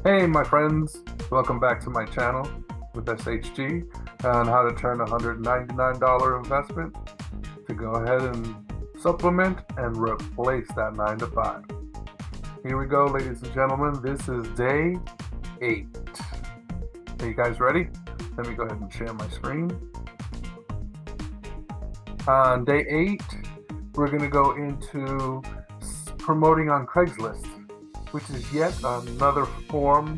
Hey my friends, welcome back to my channel with SHG on how to turn a $199 investment to go ahead and supplement and replace that 9 to 5. Here we go, ladies and gentlemen. This is day 8. Are you guys ready? Let me go ahead and share my screen. On day 8, we're going to go into promoting on Craigslist, which is yet another form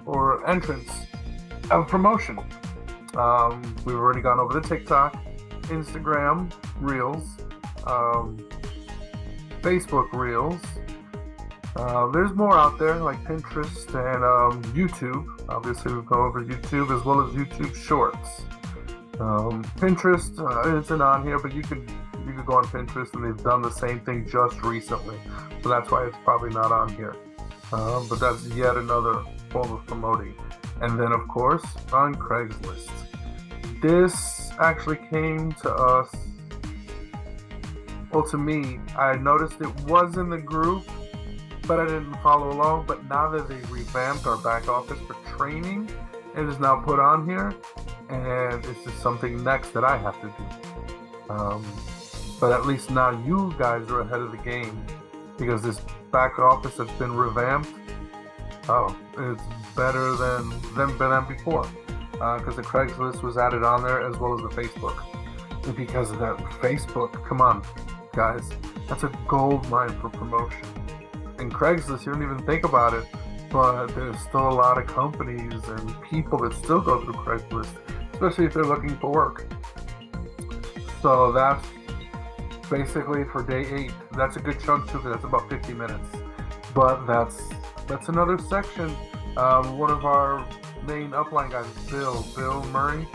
or entrance of promotion. We've already gone over the TikTok, Instagram Reels, Facebook Reels. There's more out there like Pinterest and YouTube. Obviously, we've gone over YouTube as well as YouTube Shorts. Pinterest isn't on here, but you could go on Pinterest and they've done the same thing just recently, so that's why it's probably not on here. But that's yet another form of promoting. And then of course on Craigslist, this actually came to us, well, to me. I noticed it was in the group, but I didn't follow along. But now that they revamped our back office for training, it is now put on here, and this is something next that I have to do. But at least now you guys are ahead of the game, because this back office has been revamped. Oh, it's better than before, because the Craigslist was added on there as well as the Facebook. And because of that Facebook, come on guys, that's a gold mine for promotion. In Craigslist, you don't even think about it, but there's still a lot of companies and people that still go through Craigslist, especially if they're looking for work. So that's basically for day 8. That's a good chunk too, that's about 50 minutes. But that's another section. One of our main upline guys, Bill Murray,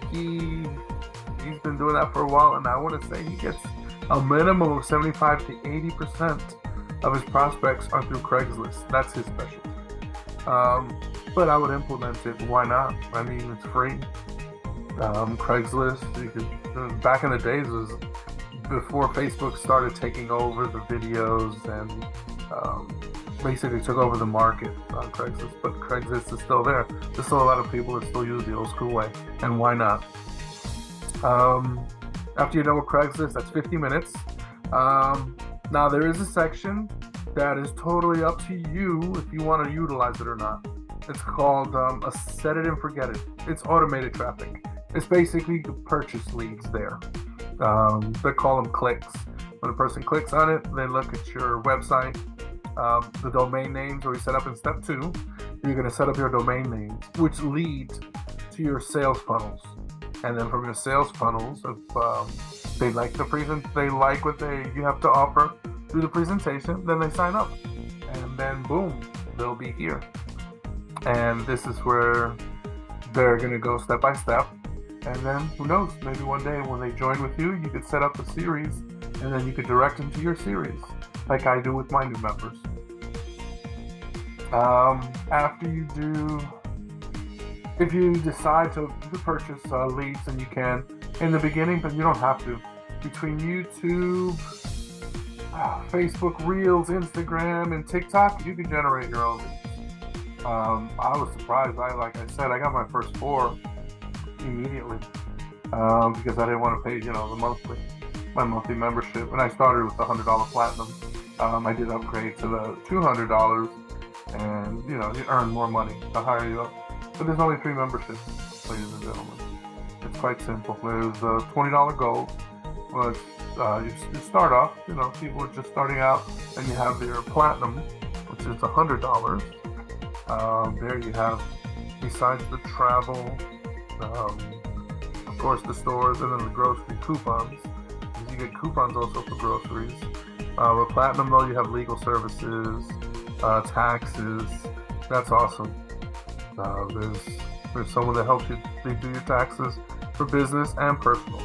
he's been doing that for a while, and I want to say he gets a minimum of 75 to 80% of his prospects are through Craigslist. That's his specialty. But I would implement it. Why not? I mean, it's free. Craigslist, you could, back in the days, was before Facebook started taking over the videos and basically took over the market on Craigslist. But Craigslist is still there. There's still a lot of people that still use the old school way, and why not? After you're done with Craigslist, that's 50 minutes. Now there is a section that is totally up to you if you want to utilize it or not. It's called a set it and forget it. It's automated traffic. It's basically purchase leads there. They call them clicks. When a person clicks on it, they look at your website, the domain names already set up in step 2. You're going to set up your domain names, which lead to your sales funnels. And then from your sales funnels, if they like what you have to offer through the presentation, then they sign up, and then boom, they'll be here. And this is where they're going to go step by step. And then, who knows, maybe one day when they join with you, you could set up a series, and then you could direct them to your series, like I do with my new members. After you do, if you decide to purchase leads, then you can in the beginning, but you don't have to. Between YouTube, Facebook Reels, Instagram, and TikTok, you can generate your own leads. I was surprised. Like I said, I got my first 4 immediately because I didn't want to pay, my monthly membership, and I started with the $100 platinum. I did upgrade to the $200, and you earn more money the higher you up. But there's only 3 memberships, ladies and gentlemen. It's quite simple. There's a $20 gold, but you start off, people are just starting out, and you have their platinum, which is $100. There you have, besides the travel, of course the stores, and then the grocery coupons. You get coupons also for groceries. With platinum though, you have legal services, taxes. That's awesome. There's someone that helps you do your taxes for business and personal,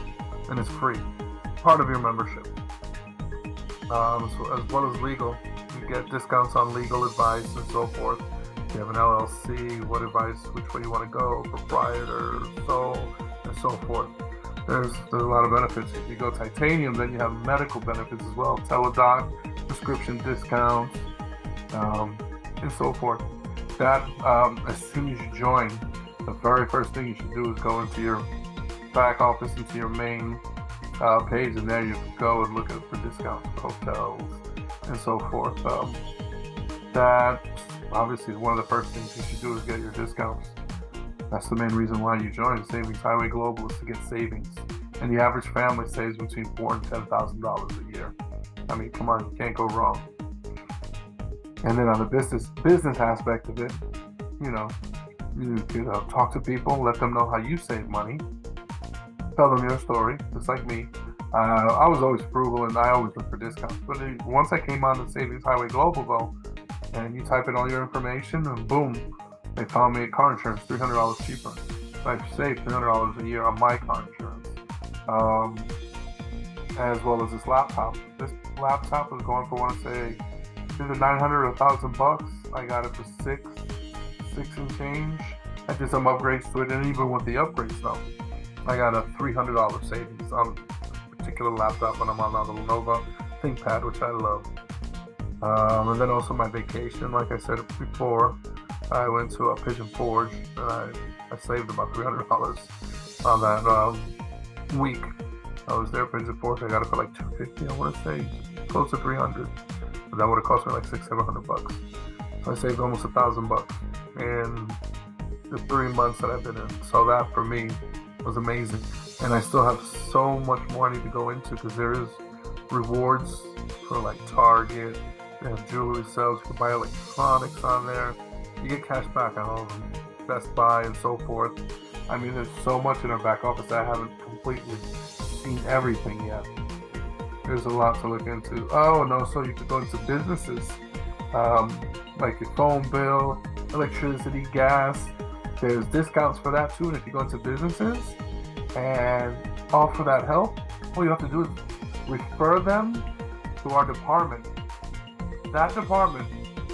and it's free, part of your membership. As well as legal, you get discounts on legal advice and so forth. If you have an LLC, what advice, which way you want to go, proprietor, sole, and so forth. There's a lot of benefits. If you go titanium, then you have medical benefits as well. Teledoc, prescription discounts, and so forth. That as soon as you join, the very first thing you should do is go into your back office, into your main page, and there you can go and look for discounts for hotels and so forth. That obviously is one of the first things you should do is get your discounts. That's the main reason why you join Savings Highway Global, is to get savings. And the average family saves between $4,000 and $10,000 a year. I mean, come on, you can't go wrong. And then on the business aspect of it, you know, you could talk to people, let them know how you save money, tell them your story, just like me. I was always frugal and I always look for discounts. But once I came on the Savings Highway Global, though, and you type in all your information, and boom, they found me a car insurance $300 cheaper. So I've saved $300 a year on my car insurance, as well as this laptop. This laptop was going for, I want to say, either $900 or $1,000. I got it for six and change. I did some upgrades to it, and even with the upgrades, though, I got a $300 savings on a particular laptop, and I'm on the Lenovo ThinkPad, which I love. And then also my vacation, like I said before, I went to a Pigeon Forge, and I saved about $300 on that week. I was there at Pigeon Forge. I got it for like $250. I want to say close to $300, but that would have cost me like $600-700. So I saved almost $1,000 in the 3 months that I've been in. So that for me was amazing, and I still have so much more I need to go into, because there is rewards for like Target. They have jewelry sales. You can buy electronics on there. You get cash back on all of them. Best Buy and so forth. I mean, there's so much in our back office that I haven't completely seen everything yet. There's a lot to look into. Oh, and also you could go into businesses, like your phone bill, electricity, gas. There's discounts for that too. And if you go into businesses and offer that help, all you have to do is refer them to our department. That department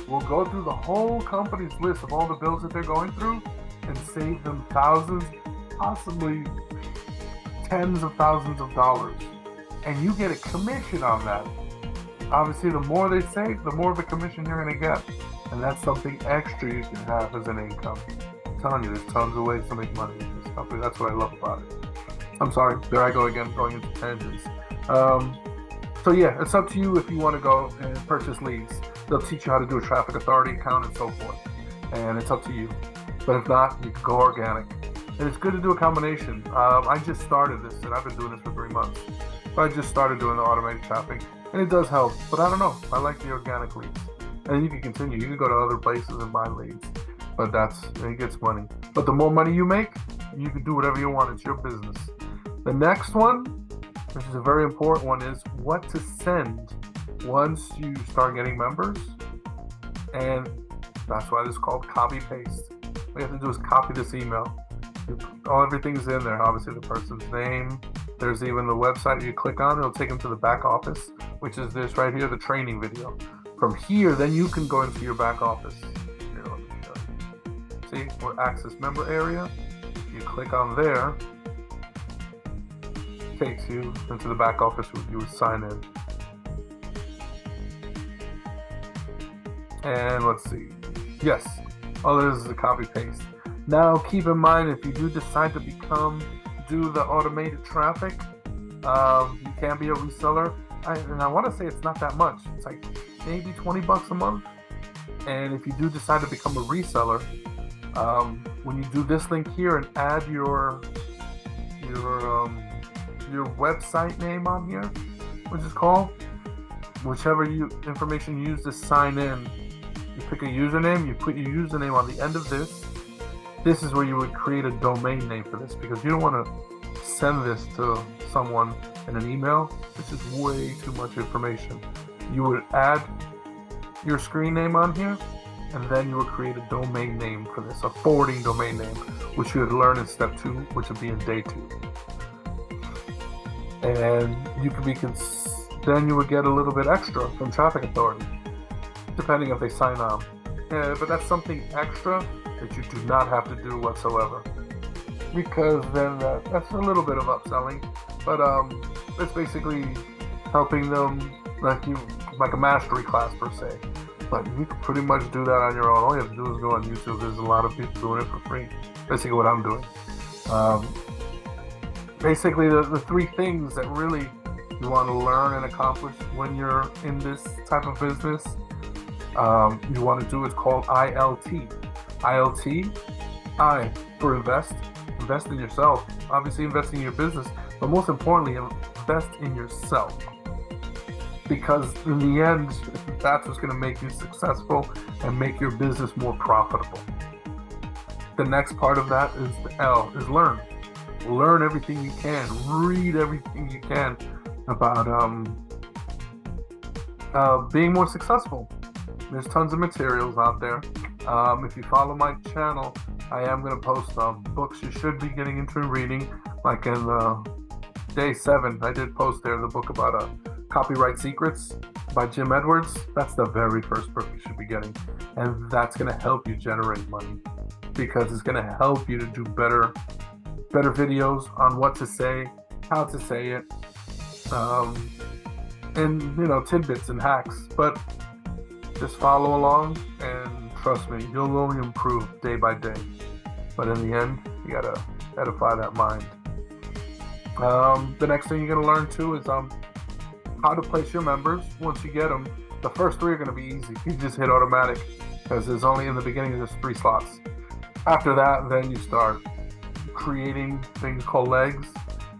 will go through the whole company's list of all the bills that they're going through and save them thousands, possibly tens of thousands of dollars. And you get a commission on that. Obviously, the more they save, the more of a commission you're going to get. And that's something extra you can have as an income. I'm telling you, there's tons of ways to make money in this company. That's what I love about it. I'm sorry, there I go again, going into tangents. So yeah, it's up to you if you want to go and purchase leads. They'll teach you how to do a traffic authority account and so forth. And it's up to you. But if not, you can go organic. And it's good to do a combination. I just started this, and I've been doing this for 3 months. But I just started doing the automated traffic, and it does help. But I don't know. I like the organic leads. And you can continue. You can go to other places and buy leads. But it gets money. But the more money you make, you can do whatever you want. It's your business. The next one, which is a very important one, is what to send once you start getting members. And that's why this is called copy paste. What you have to do is copy this email. Everything's in there. Obviously, the person's name. There's even the website you click on. It'll take them to the back office, which is this right here, the training video. From here, then you can go into your back office. Here, let me show you. See, where access member area. You click on there. Takes you into the back office where you would sign in. And let's see. Yes, all it is a copy paste. Now keep in mind, if you do decide to do the automated traffic, you can be a reseller. And I want to say it's not that much. It's like maybe $20 a month. And if you do decide to become a reseller, when you do this link here and add your website name on here, which is called, whichever information you use to sign in, you pick a username, you put your username on the end of this. This is where you would create a domain name for this, because you don't want to send this to someone in an email. This is way too much information. You would add your screen name on here, and then you would create a domain name for this, a forwarding domain name, which you would learn in step 2, which would be in day 2. And you could then you would get a little bit extra from Traffic Authority, depending if they sign on. But that's something extra that you do not have to do whatsoever, because then that's a little bit of upselling. But it's basically helping them like a mastery class per se. But you can pretty much do that on your own. All you have to do is go on YouTube. There's a lot of people doing it for free. Basically what I'm doing. Basically the three things that really you want to learn and accomplish when you're in this type of business, you want to do is called ILT. ILT, I for invest in yourself. Obviously invest in your business, but most importantly, invest in yourself. Because in the end, that's what's going to make you successful and make your business more profitable. The next part of that is the L, is learn. Learn everything you can. Read everything you can about being more successful. There's tons of materials out there. If you follow my channel, I am going to post books you should be getting into and reading. Like in day 7, I did post there the book about Copyright Secrets by Jim Edwards. That's the very first book you should be getting. And that's going to help you generate money, because it's going to help you to do better videos on what to say, how to say it, and tidbits and hacks. But just follow along, and trust me, you'll only improve day by day. But in the end, you gotta edify that mind. The next thing you're gonna learn too is how to place your members. Once you get them, the first 3 are gonna be easy. You just hit automatic, because there's only in the beginning there's 3 slots. After that, then you start creating things called legs,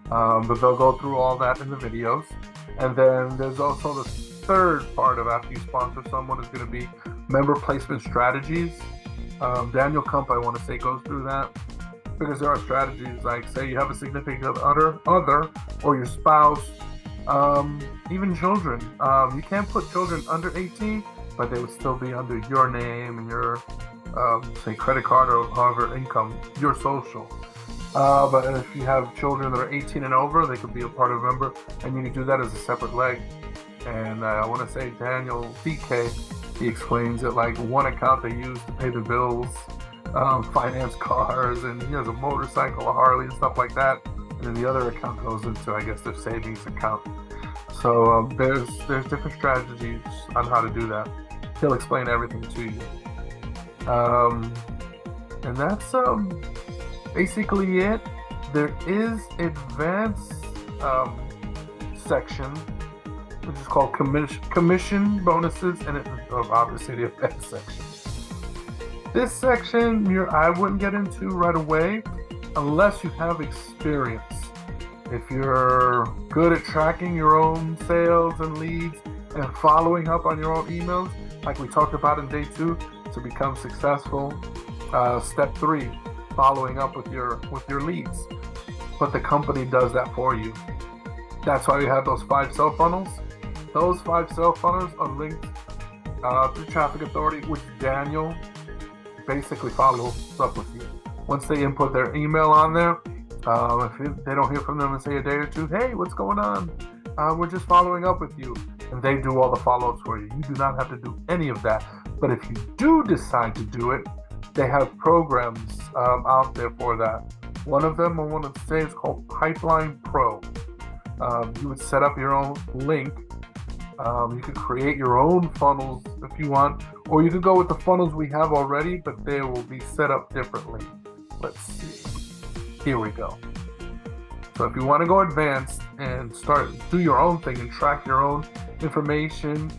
but they'll go through all that in the videos. And then there's also the third part of after you sponsor someone is going to be member placement strategies. Daniel Kump, I want to say, goes through that, because there are strategies like, say you have a significant other or your spouse, even children. You can't put children under 18, but they would still be under your name and your say credit card or however income, your social. But if you have children that are 18 and over, they could be a part of a member, and you can do that as a separate leg. And I want to say Daniel DK, he explains it like one account they use to pay the bills, finance cars, and he has a motorcycle, a Harley, and stuff like that. And then the other account goes into, I guess, their savings account. So there's different strategies on how to do that. He'll explain everything to you. And that's basically it. There is advanced section, which is called commission bonuses, and it's obviously the advanced section. This section I wouldn't get into right away unless you have experience. If you're good at tracking your own sales and leads and following up on your own emails, like we talked about in day 2, to become successful. Step 3, following up with your leads. But the company does that for you. That's why we have those 5 sell funnels. Those 5 sell funnels are linked through Traffic Authority, which Daniel basically follows up with you. Once they input their email on there, if they don't hear from them in say a day or 2, hey, what's going on? We're just following up with you. And they do all the follow-ups for you. You do not have to do any of that. But if you do decide to do it, they have programs out there for that. One of them I want to say is called Pipeline Pro. You would set up your own link. You could create your own funnels if you want, or you could go with the funnels we have already, but they will be set up differently. Let's see. Here we go. So if you want to go advanced and do your own thing and track your own information,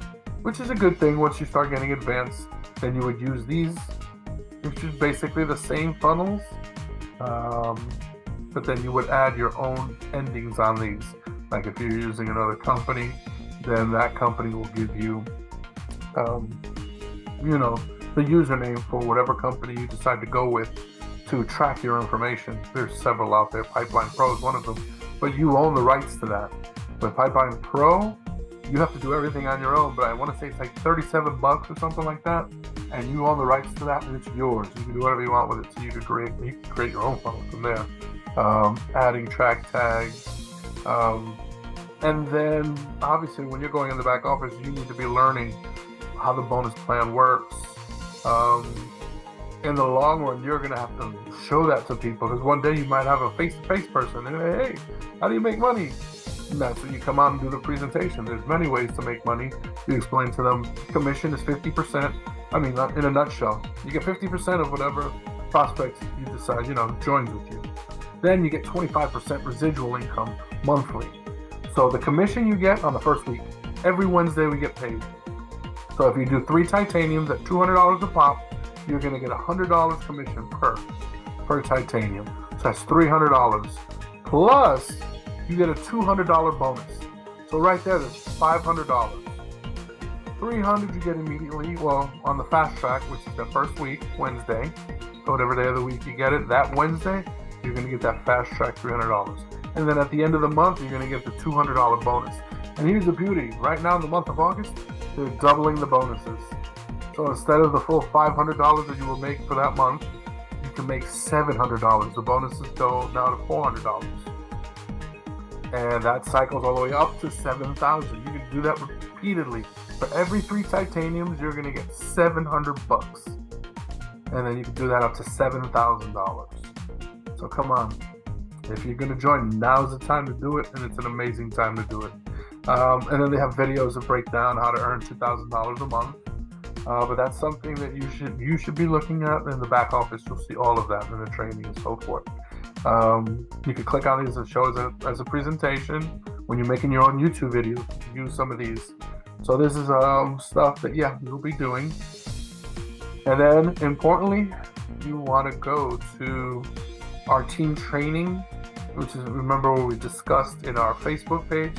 which is a good thing once you start getting advanced, then you would use these, which is basically the same funnels, but then you would add your own endings on these. Like if you're using another company, then that company will give you, the username for whatever company you decide to go with to track your information. There's several out there. Pipeline Pro is one of them, but you own the rights to that. With Pipeline Pro, you have to do everything on your own, but I want to say it's like $37 or something like that, and you own the rights to that, and it's yours. You can do whatever you want with it, so you can create your own funnel from there. Adding track tags, and then obviously when you're going in the back office, you need to be learning how the bonus plan works. In the long run, you're going to have to show that to people, because one day you might have a face-to-face person and hey, how do you make money? And that's when you come out and do the presentation. There's many ways to make money. You explain to them commission is 50%. I mean, in a nutshell, you get 50% of whatever prospects you decide, joins with you. Then you get 25% residual income monthly. So the commission you get on the first week, every Wednesday we get paid. So if you do 3 titaniums at $200 a pop, you're going to get $100 commission per titanium. So that's $300. Plus, you get a $200 bonus. So right there, there's $500. $300 you get immediately, well, on the fast track, which is the first week, Wednesday. So whatever day of the week you get it, that Wednesday, you're going to get that fast track $300. And then at the end of the month, you're going to get the $200 bonus. And here's the beauty. Right now in the month of August, they're doubling the bonuses. So instead of the full $500 that you will make for that month, you can make $700. The bonuses go now to $400. And that cycles all the way up to $7,000. You can do that repeatedly. For every 3 titaniums, you're going to get $700. And then you can do that up to $7,000. So come on. If you're going to join, now's the time to do it, and it's an amazing time to do it. And then they have videos that break down how to earn $2,000 a month. But that's something that you should be looking at in the back office. You'll see all of that in the training and so forth. You can click on these and show as a presentation. When you're making your own YouTube videos, use some of these. So this is stuff that you'll be doing. And then importantly, you want to go to our team training, which is, remember what we discussed in our Facebook page,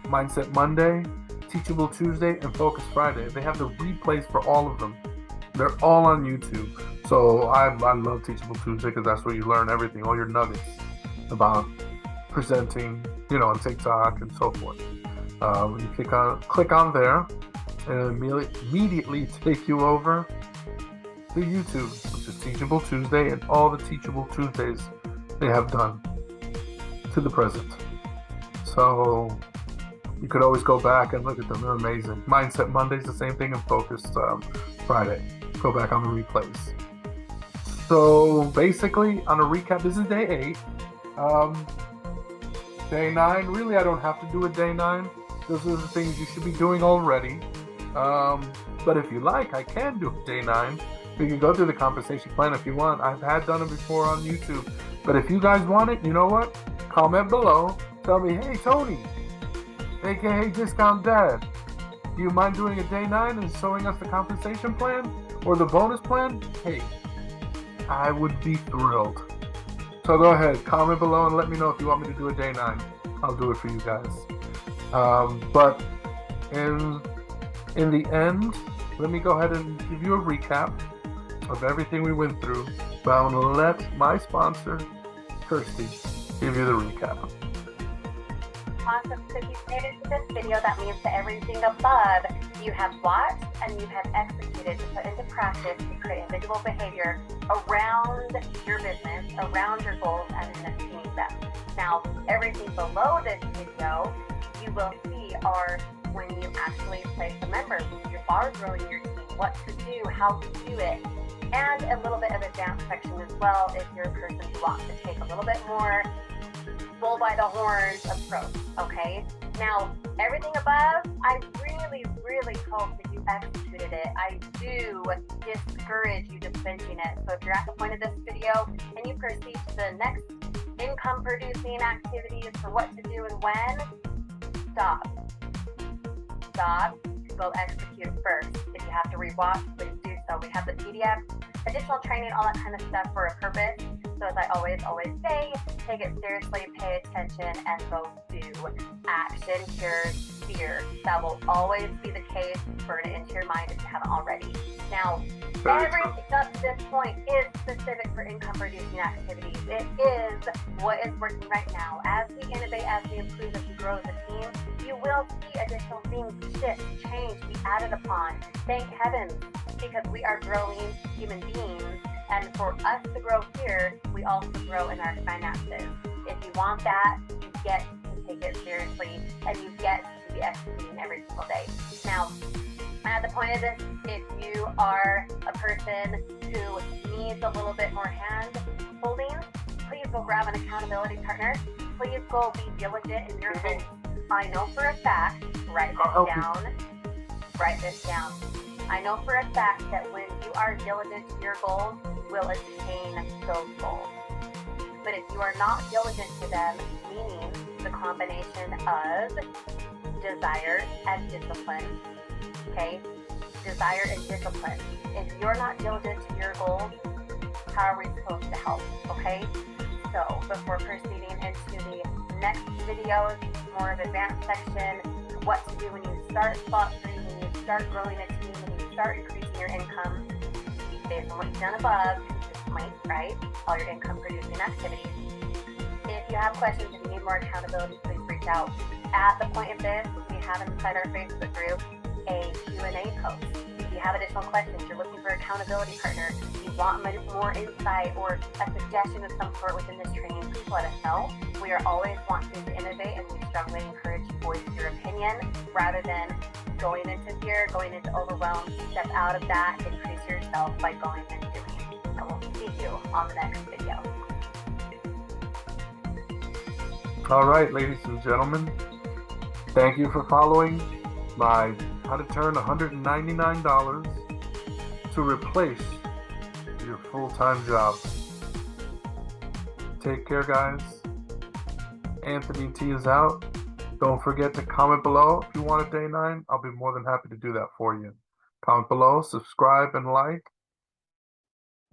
Mindset Monday, Teachable Tuesday, and Focus Friday. They have the replays for all of them. They're all on YouTube. So I love Teachable Tuesday because that's where you learn everything, all your nuggets about presenting, on TikTok and so forth. You click on there, and immediately take you over to YouTube, which is Teachable Tuesday, and all the Teachable Tuesdays they have done to the present. So you could always go back and look at them. They're amazing. Mindset Monday's the same thing, and Focus Friday. Go back on the replays. So basically, on a recap, this is day 8. Day 9, really I don't have to do a day 9. Those are the things you should be doing already. But if you like, I can do a day 9. You can go through the compensation plan if you want. I've done it before on YouTube. But if you guys want it, you know what? Comment below. Tell me, hey Tony, aka Discount Dad, do you mind doing a day 9 and showing us the compensation plan or the bonus plan? Hey, I would be thrilled. So go ahead, comment below and let me know if you want me to do a day 9. I'll do it for you guys. But in the end, let me go ahead and give you a recap of everything we went through. But I'm going to let my sponsor, Kirsty, give you the recap. Awesome. So if you've made it to this video, that means that everything above you have watched and you have executed to put into practice to create individual behavior around your business, around your goals, and in attaining them. Now, everything below this video, you will see are when you actually place a member, when you are growing your team, what to do, how to do it, and a little bit of advanced section as well if you're a person who wants to take a little bit more bull by the horns approach, okay? Now, everything above, I really, really hope that you executed it. I do discourage you just binging it. So if you're at the point of this video and you proceed to the next income-producing activities for what to do and when, stop. Go execute first. If you have to rewatch, please do so. We have the PDF, additional training, all that kind of stuff for a purpose. So as I always say, take it seriously, pay attention, and go do. Action cures fear. That will always be the case. Burn it into your mind if you haven't already. Now, everything up to this point is specific for income-producing activities. It is what is working right now. As we innovate, as we improve, as we grow as a team, you will see additional things shift, change, be added upon. Thank heavens, because we are growing human beings. And for us to grow here, we also grow in our finances. If you want that, you get to take it seriously, and you get to be executing every single day. Now, at the point of this, if you are a person who needs a little bit more hand holding, please go grab an accountability partner. Please go be diligent in your goals. I know for a fact, write this down. I know for a fact that when you are diligent to your goals, you will attain those goals. But if you are not diligent to them, meaning the combination of desire and discipline, okay? Desire and discipline. If you're not diligent to your goals, how are we supposed to help, okay? So before proceeding into the next videos, more of advanced section, what to do when you start sponsoring, when you start growing a team, when you start increasing your income, based on what you've done above, this point, right? All your income producing activities. If you have questions and you need more accountability, please reach out. At the point of this, we have inside our Facebook group a Q&A post. If you have additional questions, you're looking for an accountability partner, you want more insight or a suggestion of some sort within this training, please let us know. We are always wanting to innovate, and we strongly encourage you to voice your opinion rather than going into fear, going into overwhelm. Step out of that, increase yourself by going and doing. And we'll see you on the next video. All right, ladies and gentlemen, thank you for following my how to turn $199 to replace your full-time job. Take care, guys. Anthony T is out. Don't forget to comment below if you want a day 9. I'll be more than happy to do that for you. Comment below, subscribe, and like.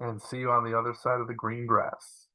And see you on the other side of the green grass.